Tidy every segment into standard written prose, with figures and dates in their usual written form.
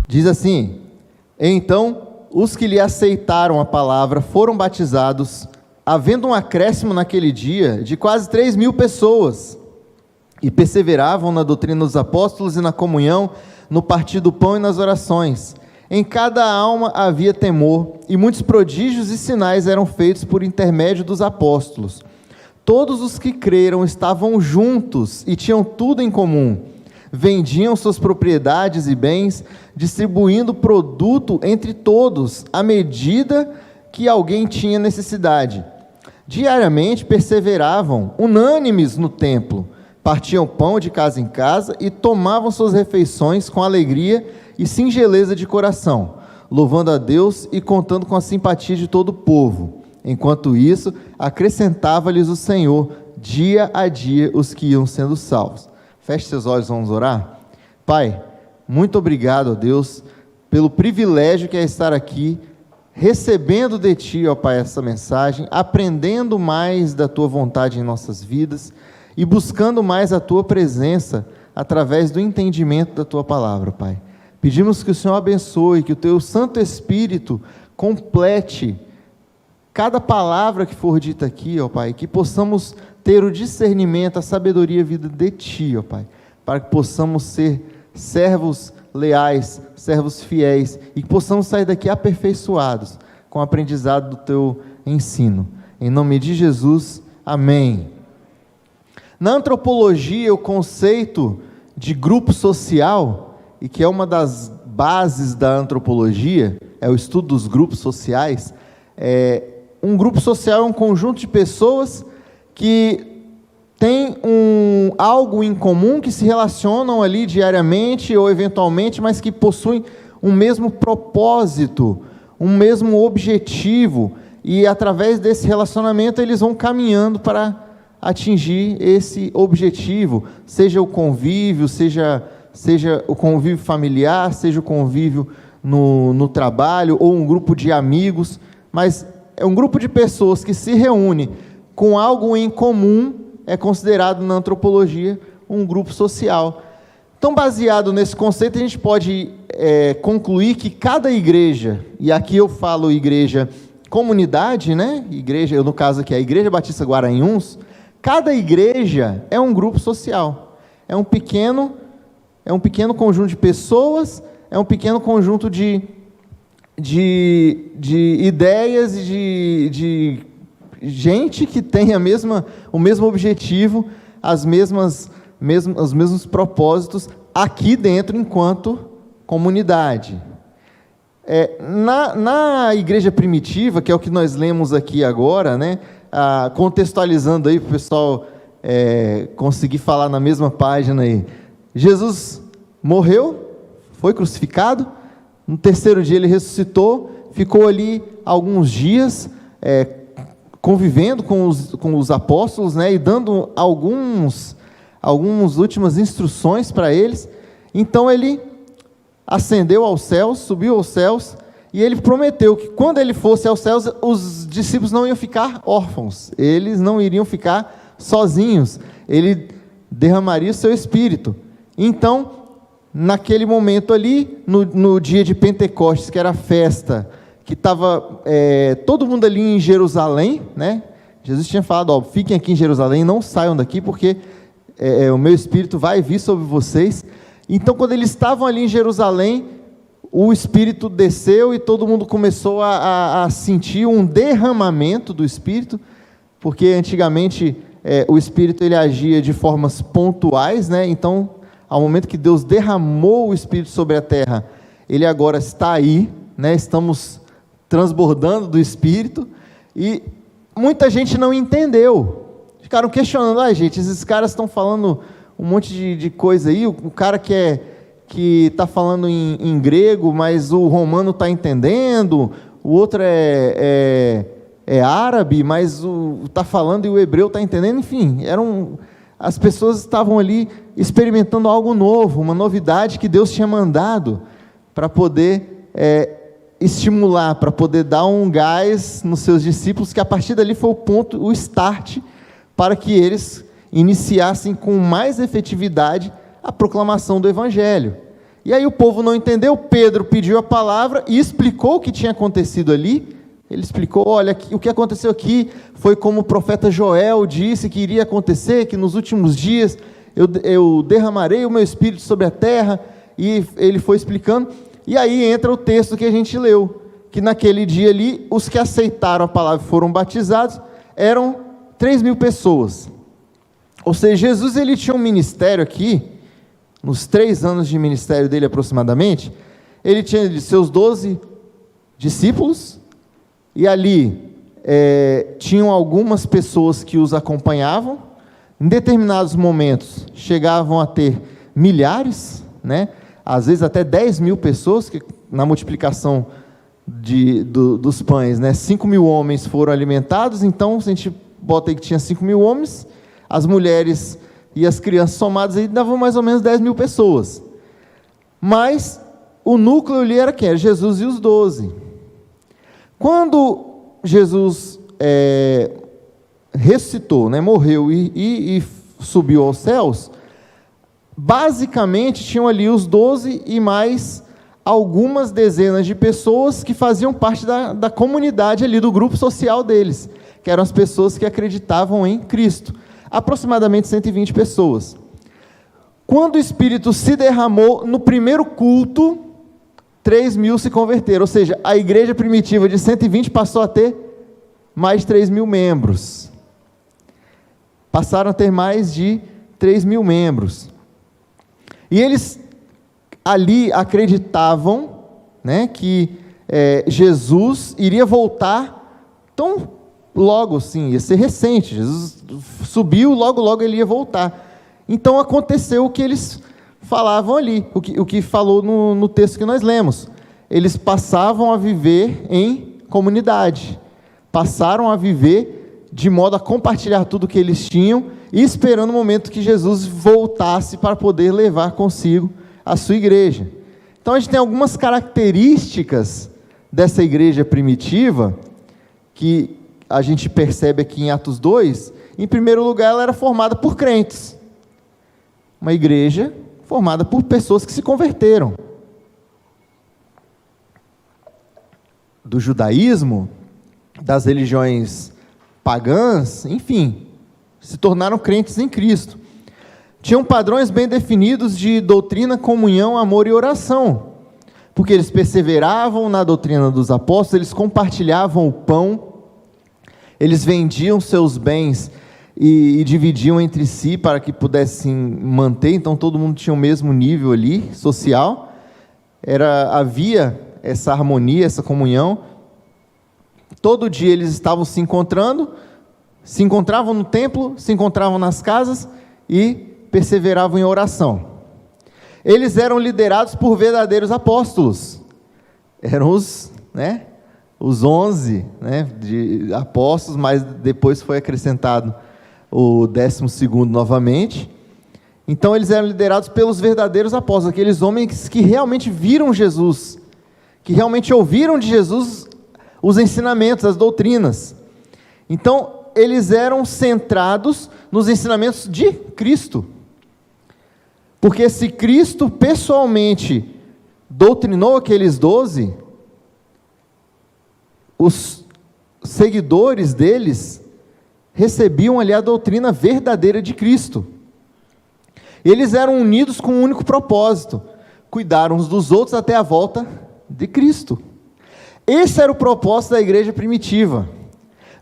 Diz assim: então os que lhe aceitaram a palavra foram batizados, havendo um acréscimo naquele dia de quase 3.000 pessoas, e perseveravam na doutrina dos apóstolos e na comunhão, no partir do pão e nas orações. Em cada alma havia temor, e muitos prodígios e sinais eram feitos por intermédio dos apóstolos. Todos os que creram estavam juntos e tinham tudo em comum. Vendiam suas propriedades e bens, distribuindo produto entre todos, à medida que alguém tinha necessidade. Diariamente perseveravam, unânimes no templo, partiam pão de casa em casa e tomavam suas refeições com alegria e singeleza de coração, louvando a Deus e contando com a simpatia de todo o povo. Enquanto isso, acrescentava-lhes o Senhor, dia a dia, os que iam sendo salvos. Feche seus olhos, vamos orar? Pai, muito obrigado, ó Deus, pelo privilégio que é estar aqui, recebendo de Ti, ó Pai, essa mensagem, aprendendo mais da Tua vontade em nossas vidas e buscando mais a Tua presença através do entendimento da Tua palavra, Pai. Pedimos que o Senhor abençoe, que o Teu Santo Espírito complete cada palavra que for dita aqui, ó Pai, que possamos ter o discernimento, a sabedoria e a vida de Ti, ó Pai, para que possamos ser servos leais, servos fiéis, e que possamos sair daqui aperfeiçoados com o aprendizado do Teu ensino. Em nome de Jesus, amém. Na antropologia, o conceito de grupo social, e que é uma das bases da antropologia, é o estudo dos grupos sociais. Um grupo social é um conjunto de pessoas que têm algo em comum, que se relacionam ali diariamente ou eventualmente, mas que possuem um mesmo propósito, um mesmo objetivo, e através desse relacionamento eles vão caminhando para atingir esse objetivo, seja o convívio, seja o convívio familiar, seja o convívio no trabalho, ou um grupo de amigos, mas é um grupo de pessoas que se reúne com algo em comum, é considerado na antropologia um grupo social. Então, baseado nesse conceito, a gente pode concluir que cada igreja, e aqui eu falo igreja comunidade, né? Igreja, no caso aqui, a Igreja Batista Guaranhuns, cada igreja é um grupo social, é um pequeno conjunto de pessoas, é um pequeno conjunto de ideias e de gente que tem o mesmo objetivo, os mesmos propósitos aqui dentro enquanto comunidade. Na igreja primitiva, que é o que nós lemos aqui agora, né, contextualizando aí para o pessoal conseguir falar na mesma página aí, Jesus morreu, foi crucificado, no terceiro dia ele ressuscitou, ficou ali alguns dias convivendo com os apóstolos, né, e dando algumas últimas instruções para eles. Então ele ascendeu aos céus, subiu aos céus, e ele prometeu que quando ele fosse aos céus, os discípulos não iam ficar órfãos, eles não iriam ficar sozinhos, ele derramaria o seu Espírito. Então, naquele momento ali, no dia de Pentecostes, que era a festa, que estava todo mundo ali em Jerusalém, né? Jesus tinha falado, fiquem aqui em Jerusalém, não saiam daqui, porque o meu Espírito vai vir sobre vocês. Então, quando eles estavam ali em Jerusalém, o Espírito desceu e todo mundo começou a sentir um derramamento do Espírito, porque antigamente o Espírito ele agia de formas pontuais, né? Então, ao momento que Deus derramou o Espírito sobre a terra, ele agora está aí, né? Estamos transbordando do Espírito, e muita gente não entendeu, ficaram questionando, gente, esses caras estão falando um monte de coisa aí, o cara que está falando em grego, mas o romano está entendendo, o outro é árabe, mas está falando e o hebreu está entendendo, enfim, as pessoas estavam ali experimentando algo novo, uma novidade que Deus tinha mandado para poder estimular, para poder dar um gás nos seus discípulos, que a partir dali foi o start para que eles iniciassem com mais efetividade a proclamação do Evangelho. E aí o povo não entendeu, Pedro pediu a palavra e explicou o que tinha acontecido ali. Ele explicou, olha, o que aconteceu aqui foi como o profeta Joel disse que iria acontecer, que nos últimos dias eu derramarei o meu espírito sobre a terra, e ele foi explicando, e aí entra o texto que a gente leu, que naquele dia ali, os que aceitaram a palavra e foram batizados, eram 3.000 pessoas. Ou seja, Jesus ele tinha um ministério aqui, nos 3 anos de ministério dele aproximadamente, ele tinha de seus 12 discípulos, e ali tinham algumas pessoas que os acompanhavam. Em determinados momentos chegavam a ter milhares, né? Às vezes até 10.000 pessoas, que na multiplicação dos pães, né? 5.000 homens foram alimentados. Então, se a gente bota aí que tinha 5.000 homens, as mulheres e as crianças somadas aí davam mais ou menos 10.000 pessoas. Mas o núcleo ali era quem? Era Jesus e os 12. Quando Jesus ressuscitou, né, morreu e subiu aos céus, basicamente tinham ali os 12 e mais algumas dezenas de pessoas que faziam parte da comunidade ali, do grupo social deles, que eram as pessoas que acreditavam em Cristo, aproximadamente 120 pessoas. Quando o Espírito se derramou no primeiro culto, 3.000 se converteram, ou seja, a igreja primitiva de 120 passou a ter mais de 3.000 membros. Passaram a ter mais de 3.000 membros. E eles ali acreditavam, né, que Jesus iria voltar tão logo, sim, ia ser recente. Jesus subiu, logo ele ia voltar. Então aconteceu o que eles falavam ali, o que falou no texto que nós lemos. Eles passavam a viver em comunidade, passaram a viver de modo a compartilhar tudo o que eles tinham, e esperando o momento que Jesus voltasse para poder levar consigo a sua igreja. Então a gente tem algumas características dessa igreja primitiva, que a gente percebe aqui em Atos 2. Em primeiro lugar, ela era formada por crentes, uma igreja formada por pessoas que se converteram do judaísmo, das religiões pagãs, enfim, se tornaram crentes em Cristo. Tinham padrões bem definidos de doutrina, comunhão, amor e oração, porque eles perseveravam na doutrina dos apóstolos, eles compartilhavam o pão, eles vendiam seus bens e dividiam entre si para que pudessem manter. Então todo mundo tinha o mesmo nível ali social, havia essa harmonia, essa comunhão. Todo dia eles estavam se encontrando, se encontravam no templo, se encontravam nas casas e perseveravam em oração. Eles eram liderados por verdadeiros apóstolos, eram os 11, de apóstolos, mas depois foi acrescentado o 12º novamente. Então eles eram liderados pelos verdadeiros apóstolos, aqueles homens que realmente viram Jesus, que realmente ouviram de Jesus os ensinamentos, as doutrinas. Então eles eram centrados nos ensinamentos de Cristo, porque se Cristo pessoalmente doutrinou aqueles 12, os seguidores deles recebiam ali a doutrina verdadeira de Cristo. Eles eram unidos com um único propósito: cuidar uns dos outros até a volta de Cristo. Esse era o propósito da igreja primitiva.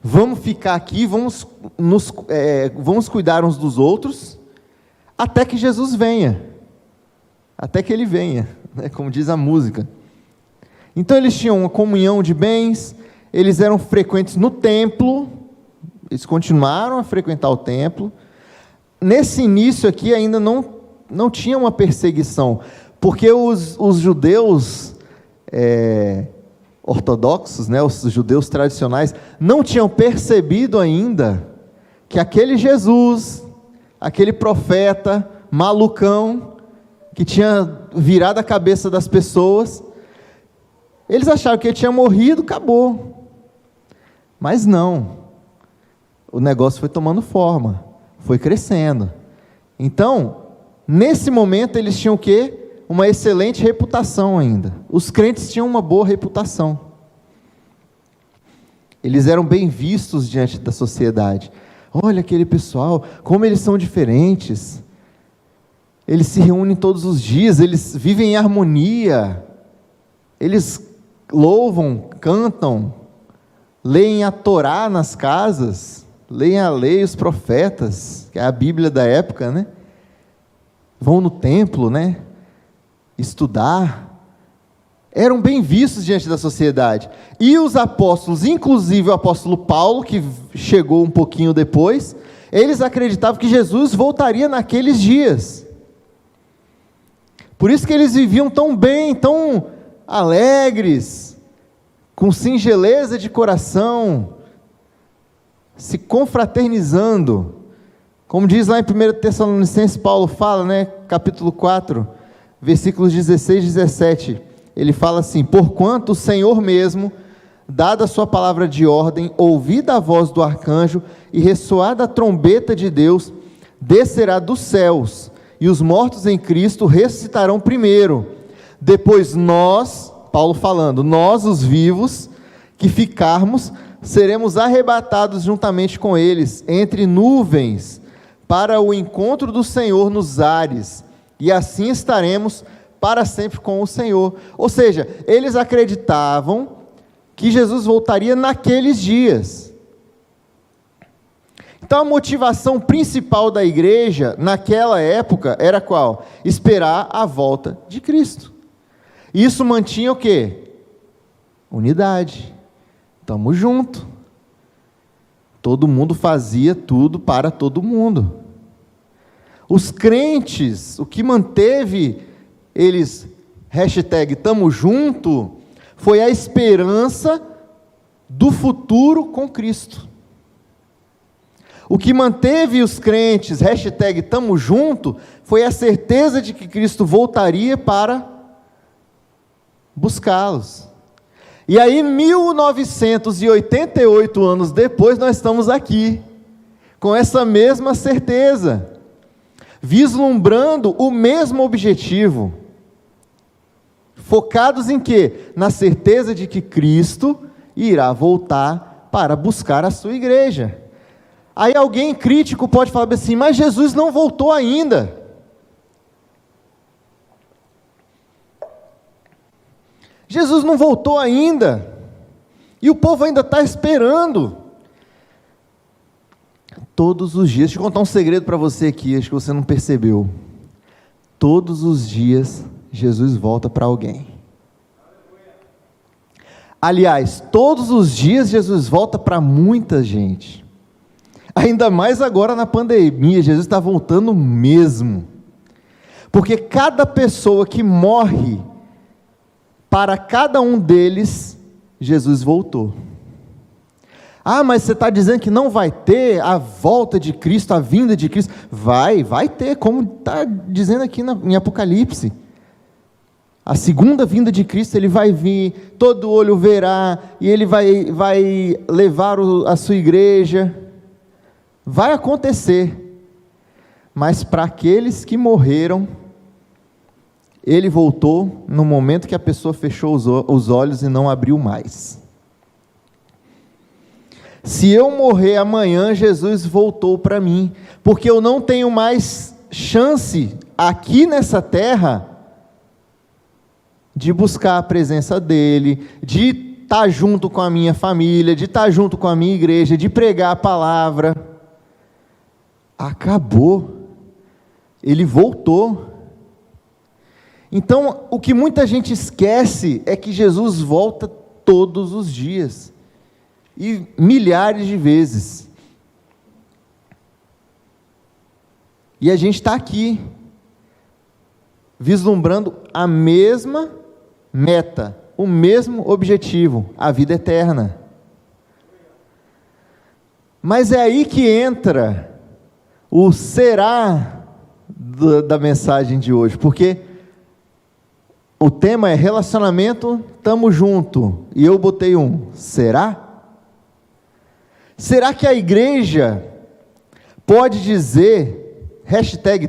Vamos ficar aqui, vamos cuidar uns dos outros até que Jesus venha, até que ele venha, como diz a música. Então eles tinham uma comunhão de bens, eles eram frequentes no templo, eles continuaram a frequentar o templo. Nesse início aqui ainda não tinha uma perseguição, porque os judeus ortodoxos, os judeus tradicionais, não tinham percebido ainda que aquele Jesus, aquele profeta malucão, que tinha virado a cabeça das pessoas, eles acharam que ele tinha morrido, acabou. Mas não, o negócio foi tomando forma, foi crescendo. Então, nesse momento eles tinham o quê? uma excelente reputação ainda. Os crentes tinham uma boa reputação. Eles eram bem vistos diante da sociedade. Olha aquele pessoal, como eles são diferentes. Eles se reúnem todos os dias, eles vivem em harmonia. Eles louvam, cantam, leem a Torá nas casas, leem a lei e os profetas, que é a Bíblia da época, né? Vão no templo, né? Estudar. Eram bem vistos diante da sociedade. E os apóstolos, inclusive o apóstolo Paulo, que chegou um pouquinho depois, eles acreditavam que Jesus voltaria naqueles dias. Por isso que eles viviam tão bem, tão alegres, com singeleza de coração, se confraternizando. Como diz lá em 1 Tessalonicenses, Paulo fala, né, capítulo 4, versículos 16 e 17, ele fala assim: porquanto o Senhor mesmo, dada a sua palavra de ordem, ouvida a voz do arcanjo e ressoada a trombeta de Deus, descerá dos céus, e os mortos em Cristo ressuscitarão primeiro. Depois nós, Paulo falando, nós os vivos, que ficarmos, seremos arrebatados juntamente com eles, entre nuvens, para o encontro do Senhor nos ares, e assim estaremos para sempre com o Senhor. Ou seja, eles acreditavam que Jesus voltaria naqueles dias. Então a motivação principal da igreja naquela época era qual? Esperar a volta de Cristo. Isso mantinha o quê? Unidade. Estamos juntos. Todo mundo fazia tudo para todo mundo. Os crentes, o que manteve eles, #tamo junto, foi a esperança do futuro com Cristo. O que manteve os crentes, #tamo junto, foi a certeza de que Cristo voltaria para buscá-los. E aí, 1988 anos depois, nós estamos aqui, com essa mesma certeza, vislumbrando o mesmo objetivo, focados em quê? Na certeza de que Cristo irá voltar para buscar a sua igreja. Aí alguém crítico pode falar assim: mas Jesus não voltou ainda. Jesus não voltou ainda, e o povo ainda está esperando. Todos os dias, deixa eu contar um segredo para você aqui, acho que você não percebeu. Todos os dias, Jesus volta para alguém. Aliás, todos os dias Jesus volta para muita gente. Ainda mais agora na pandemia, Jesus está voltando mesmo. Porque cada pessoa que morre, para cada um deles, Jesus voltou. Ah, mas você está dizendo que não vai ter a volta de Cristo, a vinda de Cristo? Vai ter, como está dizendo aqui em Apocalipse. A segunda vinda de Cristo, Ele vai vir, todo olho verá, e Ele vai levar a sua igreja. Vai acontecer. Mas para aqueles que morreram, Ele voltou no momento que a pessoa fechou os olhos e não abriu mais. Se eu morrer amanhã, Jesus voltou para mim, porque eu não tenho mais chance aqui nessa terra de buscar a presença dEle, de estar junto com a minha família, de estar junto com a minha igreja, de pregar a palavra. Acabou. Ele voltou. Então, o que muita gente esquece é que Jesus volta todos os dias. E milhares de vezes. E a gente está aqui, vislumbrando a mesma meta, o mesmo objetivo, a vida eterna. Mas é aí que entra o será da mensagem de hoje, porque o tema é relacionamento, tamo junto, e eu botei será? Será que a igreja pode dizer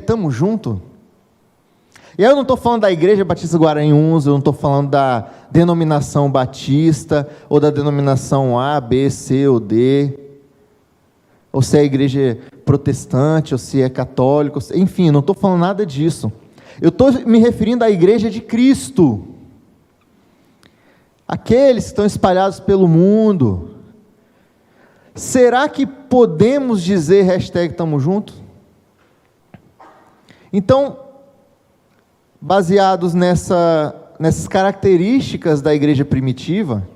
#tamo junto? E aí eu não estou falando da Igreja Batista Guaranhuns, eu não estou falando da denominação batista, ou da denominação A, B, C ou D, ou se é igreja protestante, ou se é católico, enfim, não estou falando nada disso. Eu estou me referindo à Igreja de Cristo, aqueles que estão espalhados pelo mundo. Será que podemos dizer #tamo junto? Então, baseados nessas características da igreja primitiva,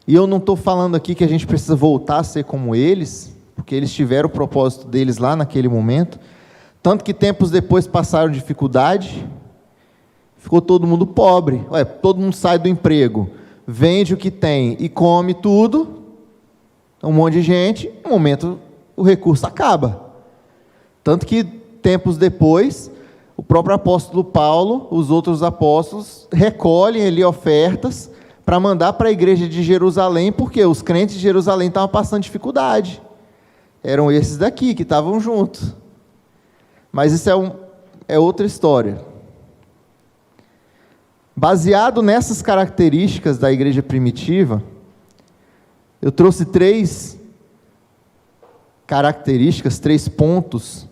e eu não estou falando aqui que a gente precisa voltar a ser como eles, porque eles tiveram o propósito deles lá naquele momento, tanto que tempos depois passaram dificuldade, ficou todo mundo pobre. Todo mundo sai do emprego, vende o que tem e come tudo, um monte de gente, no momento o recurso acaba. Tanto que tempos depois, o próprio apóstolo Paulo, os outros apóstolos, recolhem ali ofertas para mandar para a igreja de Jerusalém, porque os crentes de Jerusalém estavam passando dificuldade. Eram esses daqui que estavam juntos. Mas isso é outra história. Baseado nessas características da igreja primitiva, eu trouxe 3 características, 3 pontos,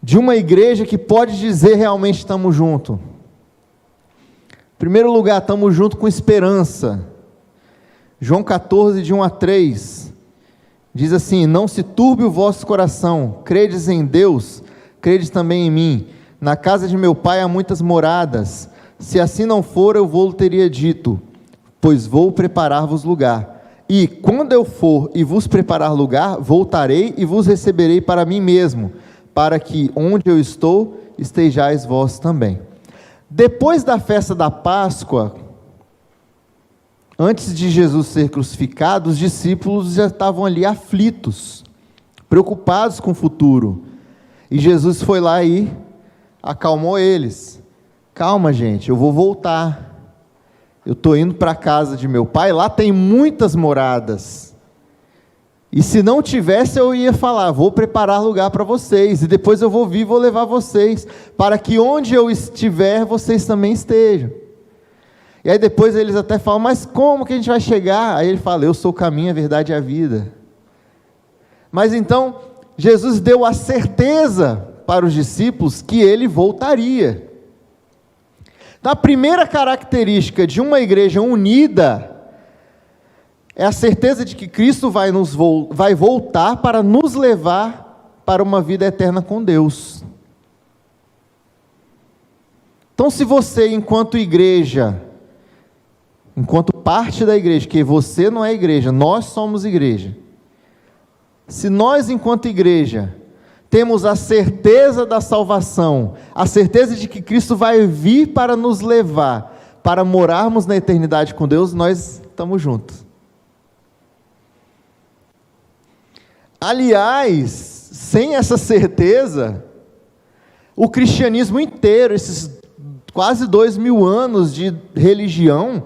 de uma igreja que pode dizer realmente estamos juntos. Em primeiro lugar, estamos juntos com esperança. João 14, de 1 a 3, diz assim: não se turbe o vosso coração, credes em Deus, credes também em mim. Na casa de meu pai há muitas moradas, se assim não for, eu vou teria dito, pois vou preparar-vos lugar. E quando eu for e vos preparar lugar, voltarei e vos receberei para mim mesmo, para que onde eu estou, estejais vós também. Depois da festa da Páscoa, antes de Jesus ser crucificado, os discípulos já estavam ali aflitos, preocupados com o futuro. E Jesus foi lá e acalmou eles. Calma, gente, eu vou voltar. Eu estou indo para a casa de meu pai, lá tem muitas moradas. E se não tivesse, eu ia falar, vou preparar lugar para vocês, e depois eu vou vir e vou levar vocês, para que onde eu estiver, vocês também estejam. E aí depois eles até falam, mas como que a gente vai chegar? Aí ele fala, eu sou o caminho, a verdade e a vida. Mas então, Jesus deu a certeza para os discípulos que ele voltaria. Então, a primeira característica de uma igreja unida é a certeza de que Cristo vai voltar para nos levar para uma vida eterna com Deus. Então, se você, enquanto igreja, enquanto parte da igreja, que você não é igreja, nós somos igreja. Se nós, enquanto igreja, temos a certeza da salvação, a certeza de que Cristo vai vir para nos levar, para morarmos na eternidade com Deus, nós estamos juntos. Aliás, sem essa certeza, o cristianismo inteiro, esses quase 2000 anos de religião,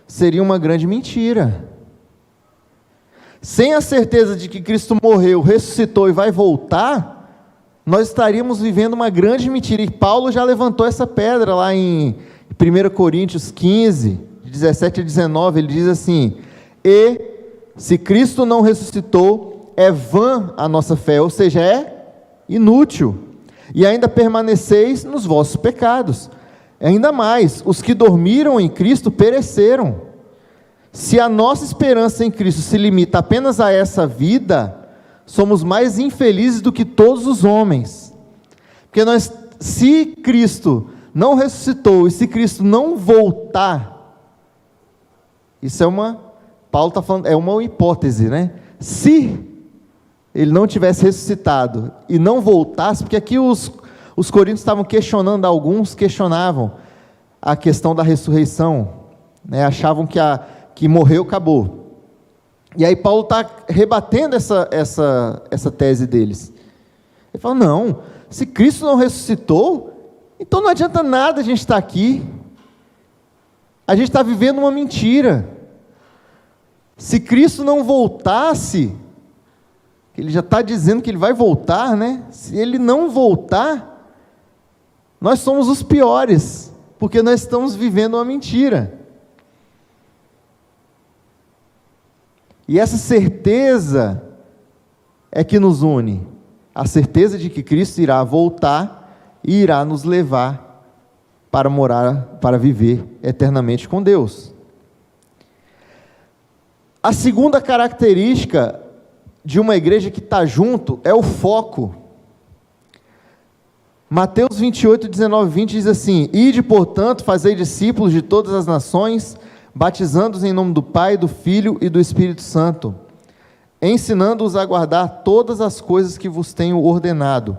seria uma grande mentira. Sem a certeza de que Cristo morreu, ressuscitou e vai voltar, nós estaríamos vivendo uma grande mentira. E Paulo já levantou essa pedra lá em 1 Coríntios 15, 17 a 19, ele diz assim: e se Cristo não ressuscitou, é vã a nossa fé, ou seja, é inútil, e ainda permaneceis nos vossos pecados. Ainda mais, os que dormiram em Cristo pereceram. Se a nossa esperança em Cristo se limita apenas a essa vida, somos mais infelizes do que todos os homens, porque se Cristo não ressuscitou, e se Cristo não voltar, isso Paulo está falando, é uma hipótese, né? Se ele não tivesse ressuscitado e não voltasse, porque aqui os coríntios estavam questionando, alguns questionavam a questão da ressurreição, né? Achavam que morreu, acabou. E aí Paulo está rebatendo essa tese deles. Ele fala, não, se Cristo não ressuscitou, então não adianta nada a gente estar aqui, a gente está vivendo uma mentira. Se Cristo não voltasse, ele já está dizendo que ele vai voltar, né? Se ele não voltar, nós somos os piores, porque nós estamos vivendo uma mentira. E essa certeza é que nos une, a certeza de que Cristo irá voltar e irá nos levar para morar, para viver eternamente com Deus. A segunda característica de uma igreja que está junto é o foco. Mateus 28, 19 e 20 diz assim: Ide, portanto, fazei discípulos de todas as nações, batizando-os em nome do Pai, do Filho e do Espírito Santo, ensinando-os a guardar todas as coisas que vos tenho ordenado,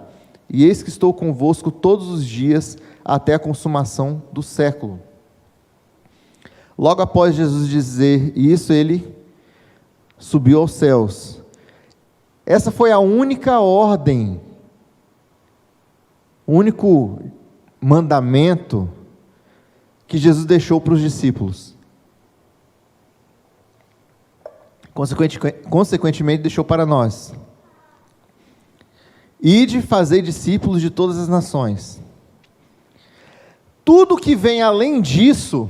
e eis que estou convosco todos os dias, até a consumação do século. Logo após Jesus dizer isso, ele subiu aos céus. Essa foi a única ordem, o único mandamento que Jesus deixou para os discípulos. Consequentemente, deixou para nós: Ide, fazei discípulos de todas as nações. Tudo que vem além disso,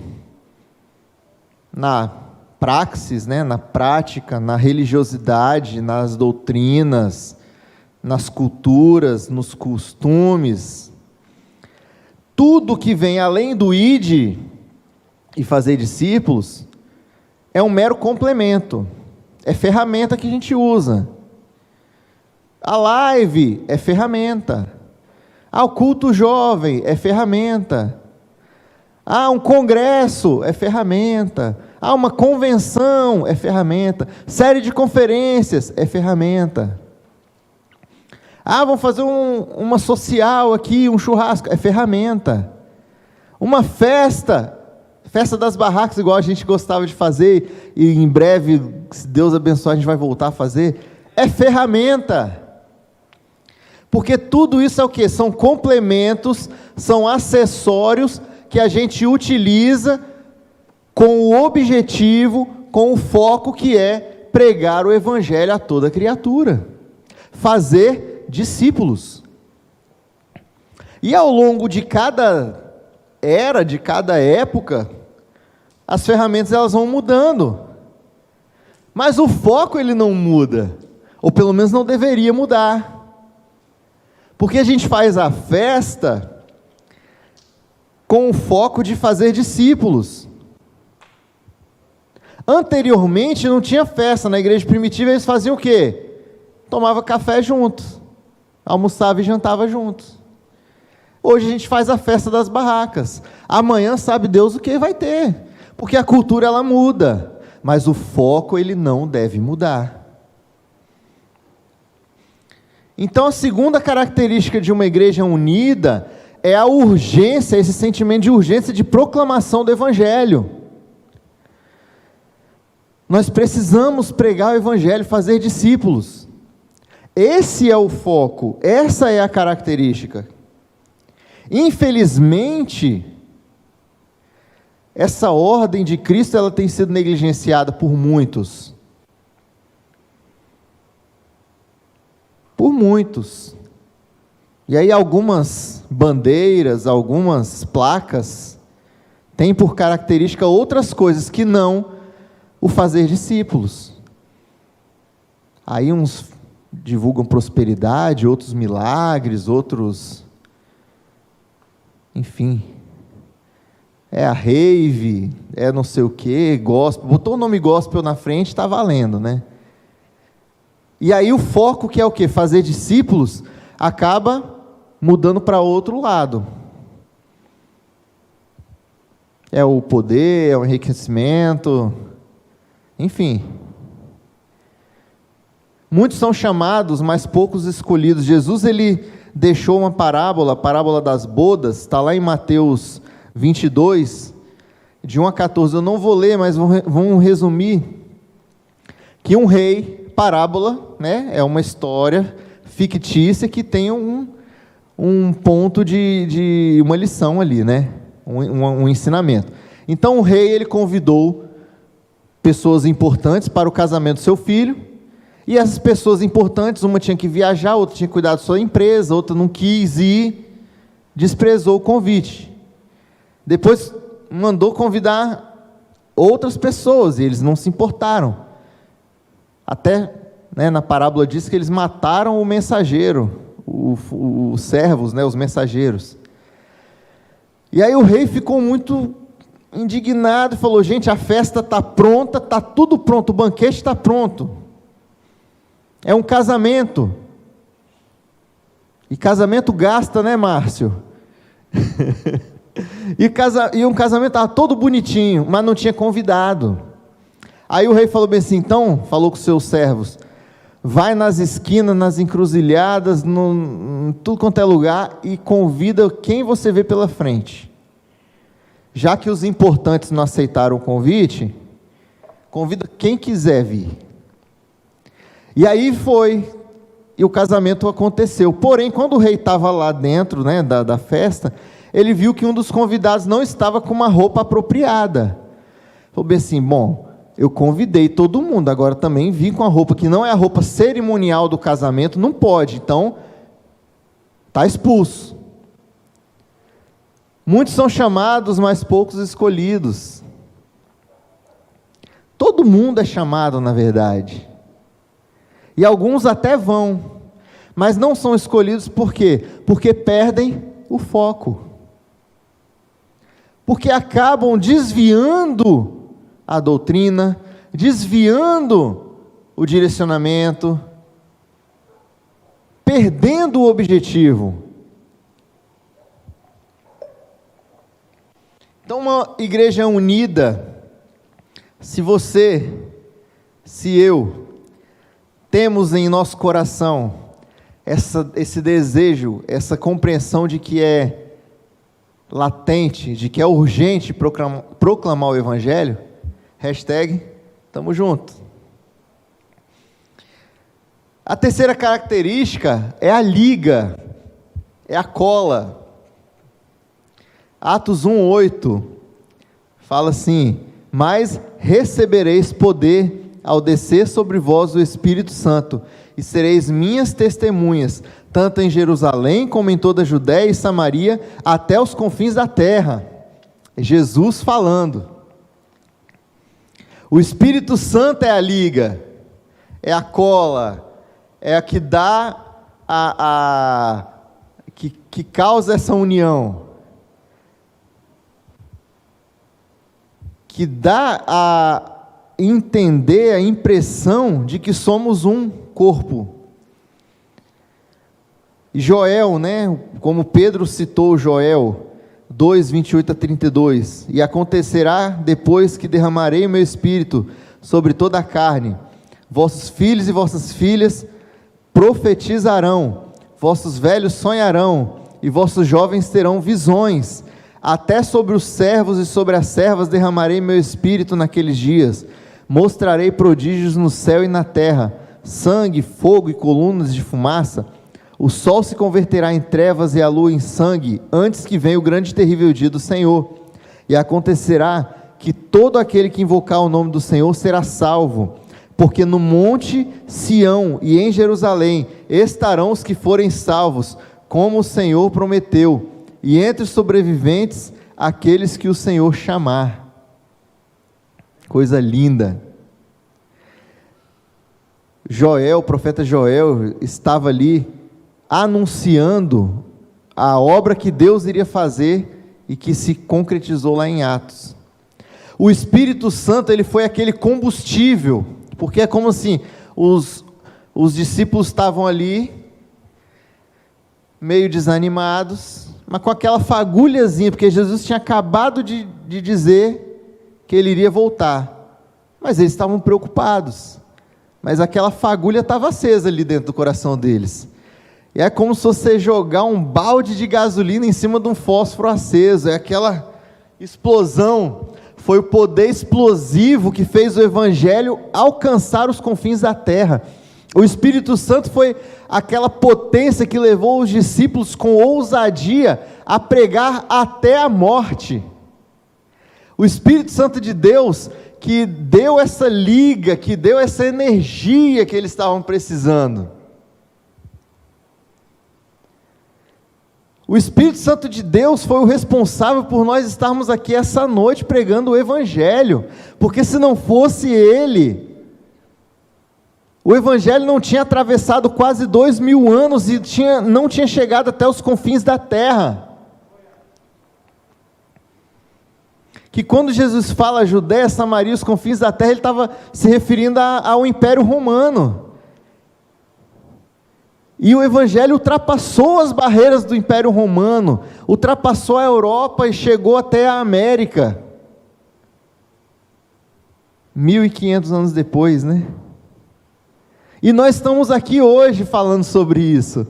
na praxis, na prática, na religiosidade, nas doutrinas, nas culturas, nos costumes, tudo que vem além do ide e fazer discípulos, é um mero complemento, é ferramenta que a gente usa. A live é ferramenta, o culto jovem é ferramenta, um congresso é ferramenta, uma convenção é ferramenta, série de conferências é ferramenta. Vamos fazer uma social aqui, um churrasco, é ferramenta. Uma festa das barracas, igual a gente gostava de fazer, e em breve, se Deus abençoar, a gente vai voltar a fazer, é ferramenta. Porque tudo isso é o quê? São complementos, são acessórios que a gente utiliza com o objetivo, com o foco que é pregar o evangelho a toda criatura, fazer discípulos. E ao longo de cada era, de cada época, as ferramentas elas vão mudando, mas o foco ele não muda, ou pelo menos não deveria mudar, porque a gente faz a festa com o foco de fazer discípulos. Anteriormente não tinha festa, na igreja primitiva eles faziam o quê? Tomava café juntos, almoçava e jantava juntos. Hoje a gente faz a festa das barracas, amanhã sabe Deus o que vai ter, porque a cultura ela muda, mas o foco ele não deve mudar. Então a segunda característica de uma igreja unida é a urgência, esse sentimento de urgência de proclamação do evangelho. Nós precisamos pregar o evangelho, fazer discípulos. Esse é o foco, essa é a característica. Infelizmente, essa ordem de Cristo ela tem sido negligenciada por muitos. Por muitos. E aí algumas bandeiras, algumas placas, têm por característica outras coisas que não o fazer discípulos. Aí uns divulgam prosperidade, outros milagres, outros... Enfim, é a rave, é não sei o que, gospel, botou o nome gospel na frente, está valendo, né? E aí o foco que é o quê? Fazer discípulos, acaba mudando para outro lado. É o poder, é o enriquecimento, enfim. Muitos são chamados, mas poucos escolhidos. Jesus, ele deixou uma parábola, a parábola das bodas, está lá em Mateus 22, de 1 a 14, eu não vou ler, mas vamos resumir, que um rei, parábola, é uma história fictícia que tem um ponto de uma lição ali, um ensinamento. Então o rei, ele convidou pessoas importantes para o casamento do seu filho, e essas pessoas importantes, uma tinha que viajar, outra tinha que cuidar da sua empresa, outra não quis ir, desprezou o convite. Depois mandou convidar outras pessoas e eles não se importaram. Até, na parábola diz que eles mataram o mensageiro, os servos, os mensageiros. E aí o rei ficou muito indignado e falou: gente, a festa está pronta, está tudo pronto, o banquete está pronto. É um casamento. E casamento gasta, né, Márcio? E um casamento estava todo bonitinho, mas não tinha convidado. Aí o rei falou bem assim, então, falou com os seus servos: vai nas esquinas, nas encruzilhadas, em tudo quanto é lugar, e convida quem você vê pela frente. Já que os importantes não aceitaram o convite, convida quem quiser vir. E aí foi, e o casamento aconteceu. Porém, quando o rei estava lá dentro, da festa, ele viu que um dos convidados não estava com uma roupa apropriada. Falou bem assim: bom, eu convidei todo mundo, agora também vim com a roupa que não é a roupa cerimonial do casamento, não pode, então está expulso. Muitos são chamados, mas poucos escolhidos. Todo mundo é chamado, na verdade. E alguns até vão, mas não são escolhidos por quê? Porque perdem o foco. Porque acabam desviando a doutrina, desviando o direcionamento, perdendo o objetivo. Então, uma igreja unida, se você, se eu, temos em nosso coração esse desejo, essa compreensão de que é latente, de que é urgente proclamar o Evangelho, #tamo junto. A terceira característica é a liga, é a cola. Atos 1:8 fala assim: mas recebereis poder ao descer sobre vós o Espírito Santo, e sereis minhas testemunhas, tanto em Jerusalém como em toda a Judéia e Samaria, até os confins da terra. Jesus falando. O Espírito Santo é a liga, é a cola, é a que dá que causa essa união, que dá a entender a impressão de que somos um corpo. Joel, como Pedro citou Joel 2:28-32, e acontecerá depois que derramarei o meu espírito sobre toda a carne, vossos filhos e vossas filhas profetizarão, vossos velhos sonharão, e vossos jovens terão visões, até sobre os servos e sobre as servas derramarei meu espírito naqueles dias, mostrarei prodígios no céu e na terra, sangue, fogo e colunas de fumaça. O sol se converterá em trevas e a lua em sangue, antes que venha o grande e terrível dia do Senhor. E acontecerá que todo aquele que invocar o nome do Senhor será salvo, porque no monte Sião e em Jerusalém estarão os que forem salvos, como o Senhor prometeu, e entre os sobreviventes, aqueles que o Senhor chamar. Coisa linda. Joel, o profeta Joel, estava ali anunciando a obra que Deus iria fazer e que se concretizou lá em Atos. O Espírito Santo, ele foi aquele combustível, porque é como assim, os discípulos estavam ali, meio desanimados, mas com aquela fagulhazinha, porque Jesus tinha acabado de dizer que ele iria voltar, mas eles estavam preocupados, mas aquela fagulha estava acesa ali dentro do coração deles. E é como se você jogar um balde de gasolina em cima de um fósforo aceso, é aquela explosão. Foi o poder explosivo que fez o Evangelho alcançar os confins da terra. O Espírito Santo foi aquela potência que levou os discípulos com ousadia a pregar até a morte. O Espírito Santo de Deus que deu essa liga, que deu essa energia que eles estavam precisando. O Espírito Santo de Deus foi o responsável por nós estarmos aqui essa noite pregando o Evangelho, porque se não fosse Ele, o Evangelho não tinha atravessado quase 2000 anos e não tinha chegado até os confins da terra. Que quando Jesus fala Judéia, Samaria, os confins da terra, ele estava se referindo ao Império Romano. E o Evangelho ultrapassou as barreiras do Império Romano, ultrapassou a Europa e chegou até a América. 1500 anos depois, né? E nós estamos aqui hoje falando sobre isso.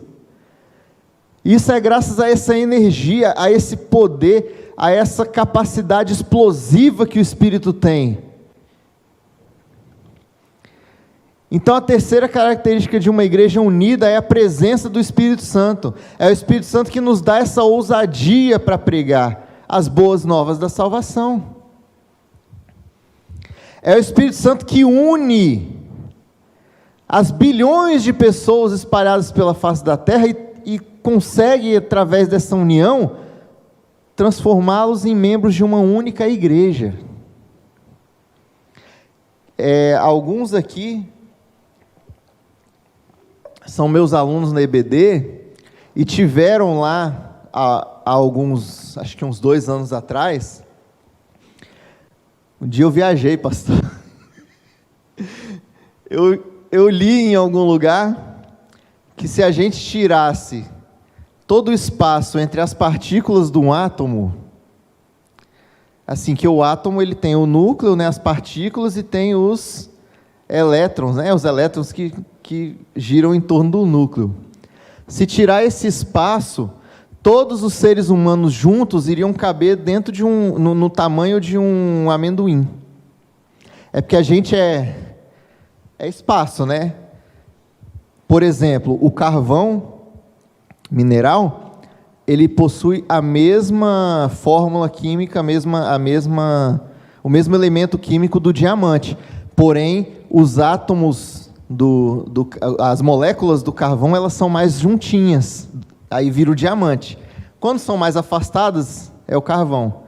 Isso é graças a essa energia, a esse poder, a essa capacidade explosiva que o Espírito tem. Então a terceira característica de uma igreja unida é a presença do Espírito Santo. É o Espírito Santo que nos dá essa ousadia para pregar as boas novas da salvação. É o Espírito Santo que une as bilhões de pessoas espalhadas pela face da terra e consegue, através dessa união, transformá-los em membros de uma única igreja. Alguns aqui são meus alunos na EBD e tiveram lá há alguns, acho que uns 2 anos atrás. Um dia eu viajei, pastor. Eu li em algum lugar que se a gente tirasse todo o espaço entre as partículas de um átomo, assim, que o átomo ele tem o núcleo, né, as partículas, e tem os elétrons, né, os elétrons que giram em torno do núcleo. Se tirar esse espaço, todos os seres humanos juntos iriam caber dentro de no tamanho de um amendoim. É porque a gente é espaço, né? Por exemplo, o carvão mineral, ele possui a mesma fórmula química, o mesmo elemento químico do diamante. Porém, os átomos as moléculas do carvão, elas são mais juntinhas, aí vira o diamante. Quando são mais afastadas, é o carvão.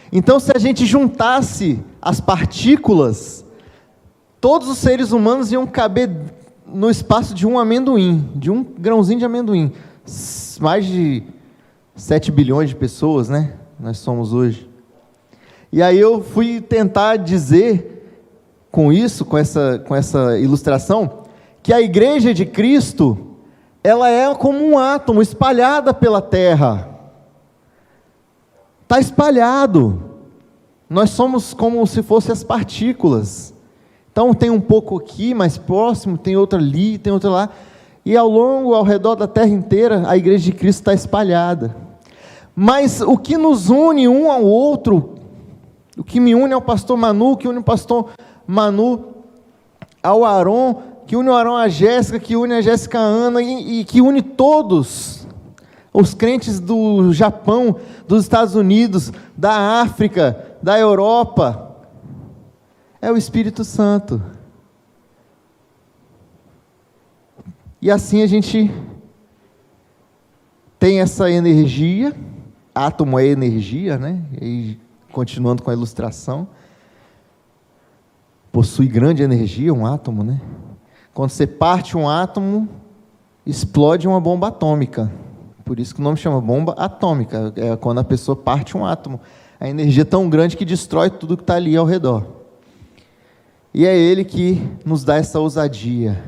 Então, se a gente juntasse as partículas, todos os seres humanos iam caber no espaço de um amendoim, de um grãozinho de amendoim. Mais de 7 bilhões de pessoas, né? Nós somos hoje. E aí eu fui tentar dizer com isso, com essa ilustração, que a igreja de Cristo, ela é como um átomo espalhada pela terra. Está espalhado. Nós somos como se fossem as partículas. Então tem um pouco aqui, mais próximo, tem outro ali, tem outro lá. E ao redor da terra inteira, a igreja de Cristo está espalhada. Mas o que nos une um ao outro, o que me une ao pastor Manu, o que une o pastor Manu ao Aron, que une o Aron à Jéssica, que une a Jéssica à Ana, e que une todos os crentes do Japão, dos Estados Unidos, da África, da Europa, é o Espírito Santo. E assim a gente tem essa energia, átomo é energia, né? E continuando com a ilustração, possui grande energia, um átomo, né? Quando você parte um átomo, explode uma bomba atômica. Por isso que o nome chama bomba atômica. É quando a pessoa parte um átomo. A energia é tão grande que destrói tudo que está ali ao redor. E é Ele que nos dá essa ousadia.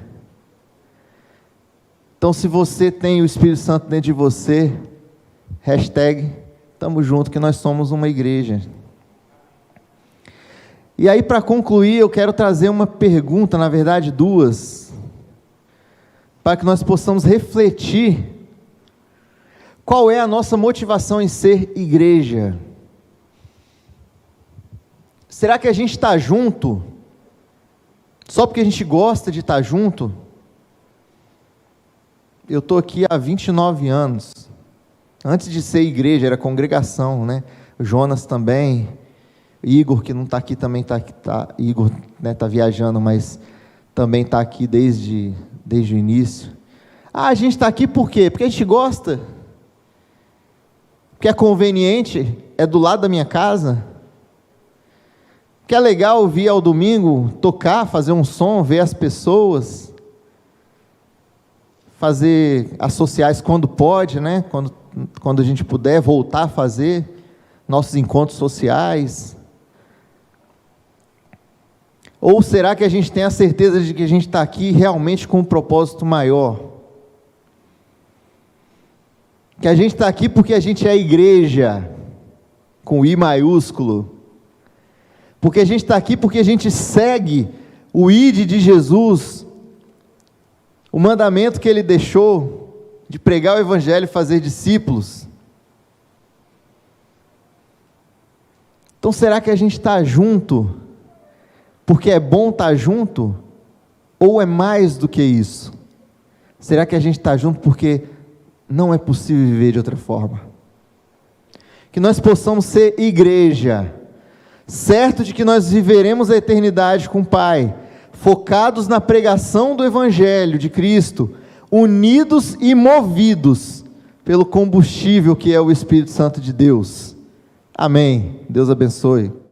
Então, se você tem o Espírito Santo dentro de você, #tamo junto, que nós somos uma igreja. E aí, para concluir, eu quero trazer uma pergunta, na verdade 2, para que nós possamos refletir qual é a nossa motivação em ser igreja. Será que a gente está junto só porque a gente gosta de estar junto? Eu estou aqui há 29 anos. Antes de ser igreja, era congregação, né? O Jonas também. Igor, que não está aqui, também está aqui. Igor, né, está viajando, mas também está aqui desde o início. A gente está aqui por quê? Porque a gente gosta. Porque é conveniente, é do lado da minha casa. Que é legal vir ao domingo, tocar, fazer um som, ver as pessoas, fazer as sociais quando pode, né? Quando a gente puder voltar a fazer nossos encontros sociais. Ou será que a gente tem a certeza de que a gente está aqui realmente com um propósito maior? Que a gente está aqui porque a gente é a igreja, com I maiúsculo. Porque a gente está aqui porque a gente segue o ID de Jesus, o mandamento que Ele deixou de pregar o Evangelho e fazer discípulos. Então será que a gente está junto porque é bom estar junto? Ou é mais do que isso? Será que a gente está junto porque não é possível viver de outra forma? Que nós possamos ser igreja, certo de que nós viveremos a eternidade com o Pai, focados na pregação do Evangelho de Cristo, unidos e movidos pelo combustível que é o Espírito Santo de Deus. Amém. Deus abençoe.